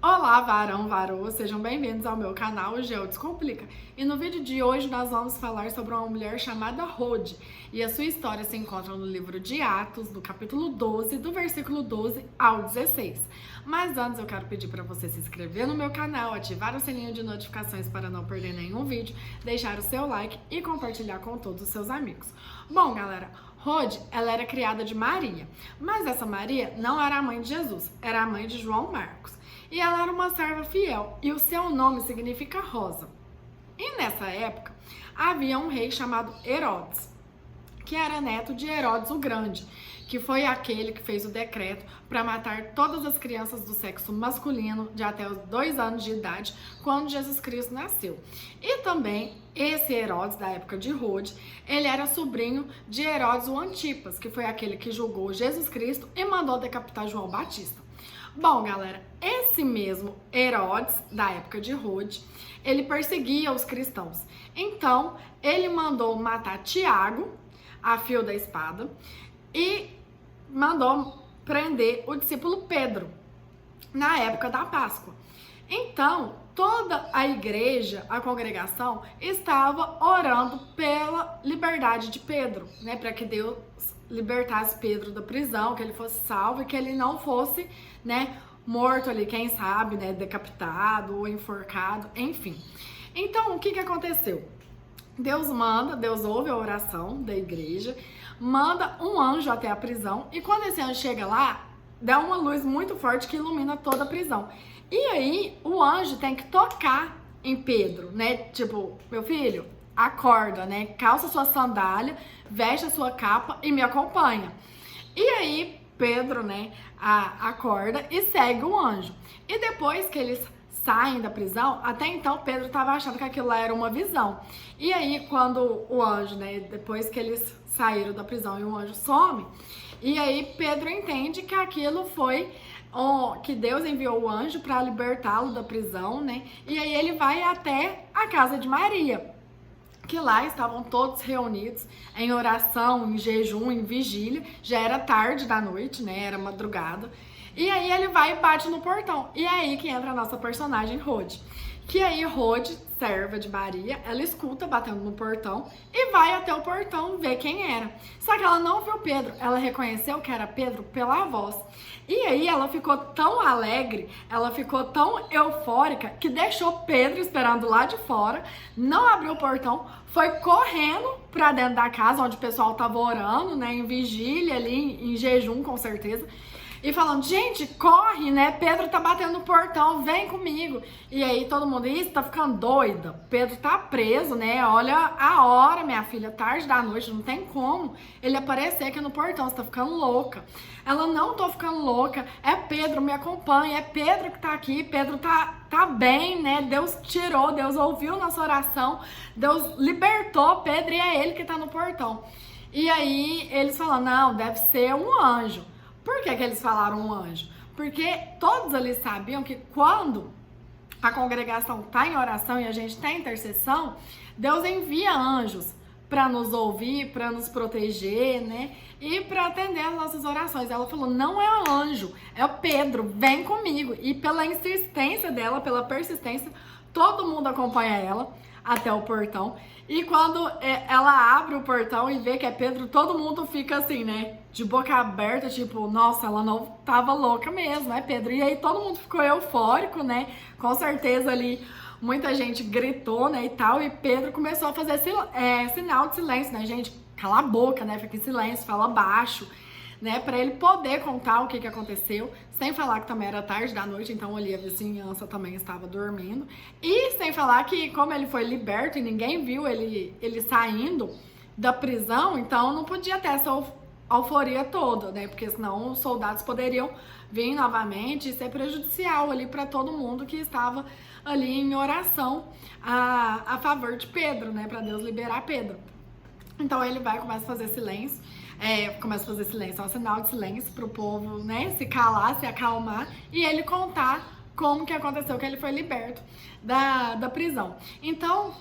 Olá, varão, varoa, sejam bem-vindos ao meu canal Geo Descomplica. E no vídeo de hoje nós vamos falar sobre uma mulher chamada Rode. E a sua história se encontra no livro de Atos, do capítulo 12, do versículo 12 ao 16. Mas antes eu quero pedir para você se inscrever no meu canal, ativar o sininho de notificações para não perder nenhum vídeo, deixar o seu like e compartilhar com todos os seus amigos. Bom, galera, Rode, ela era criada de Maria, mas essa Maria não era a mãe de Jesus, era a mãe de João Marcos. E ela era uma serva fiel, e o seu nome significa rosa. E nessa época, havia um rei chamado Herodes, que era neto de Herodes o Grande, que foi aquele que fez o decreto para matar todas as crianças do sexo masculino de até os 2 anos de idade, quando Jesus Cristo nasceu. E também, esse Herodes, da época de Rode, ele era sobrinho de Herodes o Antipas, que foi aquele que julgou Jesus Cristo e mandou decapitar João Batista. Bom, galera, esse mesmo Herodes, da época de Rode, ele perseguia os cristãos. Então, ele mandou matar Tiago, a fio da espada, e mandou prender o discípulo Pedro, na época da Páscoa. Então, toda a igreja, a congregação, estava orando pela liberdade de Pedro, né, para que Deus libertasse Pedro da prisão, que ele fosse salvo e que ele não fosse, né, morto ali, quem sabe, né, decapitado ou enforcado, enfim. Então, o que aconteceu? Deus ouve a oração da igreja, manda um anjo até a prisão, e quando esse anjo chega lá, dá uma luz muito forte que ilumina toda a prisão. E aí, o anjo tem que tocar em Pedro, né, tipo, meu filho, acorda, né, calça sua sandália, veste a sua capa e me acompanha. E aí, Pedro, né, acorda e segue o anjo. E depois que eles saem da prisão, até então Pedro estava achando que aquilo lá era uma visão. E aí, quando o anjo, né, depois que eles saíram da prisão e o anjo some, e aí Pedro entende que aquilo foi que Deus enviou o anjo para libertá-lo da prisão, né? E aí ele vai até a casa de Maria, que lá estavam todos reunidos em oração, em jejum, em vigília. Já era tarde da noite, né? Era madrugada. E aí ele vai e bate no portão. E é aí que entra a nossa personagem, Rode. Que aí Rode, serva de Maria, ela escuta batendo no portão e vai até o portão ver quem era. Só que ela não viu Pedro, ela reconheceu que era Pedro pela voz. E aí ela ficou tão alegre, ela ficou tão eufórica, que deixou Pedro esperando lá de fora, não abriu o portão, foi correndo pra dentro da casa, onde o pessoal tava orando, né, em vigília ali, em jejum com certeza, e falando, gente, corre, né, Pedro tá batendo no portão, vem comigo. E aí todo mundo, isso, tá ficando doida, Pedro tá preso, né, olha a hora, minha filha, tarde da noite, não tem como ele aparecer aqui no portão, você tá ficando louca. Ela, não tô ficando louca, é Pedro, me acompanha, é Pedro que tá aqui, Pedro tá bem, né, Deus tirou, Deus ouviu nossa oração, Deus libertou Pedro e é ele que tá no portão. E aí eles falam, não, deve ser um anjo. Por que eles falaram um anjo? Porque todos ali sabiam que quando a congregação está em oração e a gente está em intercessão, Deus envia anjos para nos ouvir, para nos proteger, né? E para atender as nossas orações. Ela falou, não é o anjo, é o Pedro, vem comigo. E pela insistência dela, pela persistência, todo mundo acompanha ela até o portão. E quando ela abre o portão e vê que é Pedro, todo mundo fica assim, né, de boca aberta, tipo, nossa, ela não tava louca mesmo, é Pedro. E aí todo mundo ficou eufórico, né, com certeza ali muita gente gritou, né, e tal, e Pedro começou a fazer sinal de silêncio, né, gente, cala a boca, né, fica em silêncio, fala baixo, né, para ele poder contar o que aconteceu, sem falar que também era tarde da noite, então ali a vizinhança também estava dormindo, e sem falar que como ele foi liberto e ninguém viu ele saindo da prisão, então não podia ter essa euforia toda, né, porque senão os soldados poderiam vir novamente e ser prejudicial ali para todo mundo que estava ali em oração a favor de Pedro, né, para Deus liberar Pedro. Então ele vai e começa a fazer silêncio, é um sinal de silêncio pro povo, né, se calar, se acalmar, e ele contar como que aconteceu que ele foi liberto da prisão. Então,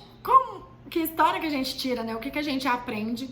que história que a gente tira, né, o que a gente aprende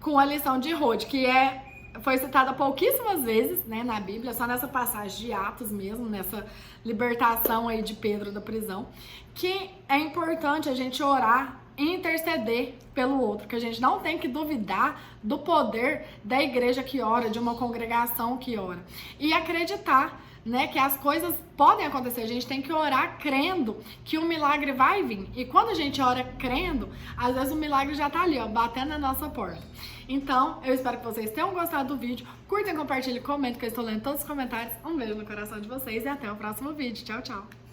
com a lição de Rode, que é foi citada pouquíssimas vezes, né, na Bíblia, só nessa passagem de Atos mesmo, nessa libertação aí de Pedro da prisão, que é importante a gente orar e interceder pelo outro, que a gente não tem que duvidar do poder da igreja que ora, de uma congregação que ora, e acreditar, né, que as coisas podem acontecer. A gente tem que orar crendo que o milagre vai vir. E quando a gente ora crendo, às vezes o milagre já tá ali, ó, batendo na nossa porta. Então, eu espero que vocês tenham gostado do vídeo. Curtem, compartilhem, comentem, que eu estou lendo todos os comentários. Um beijo no coração de vocês e até o próximo vídeo. Tchau, tchau!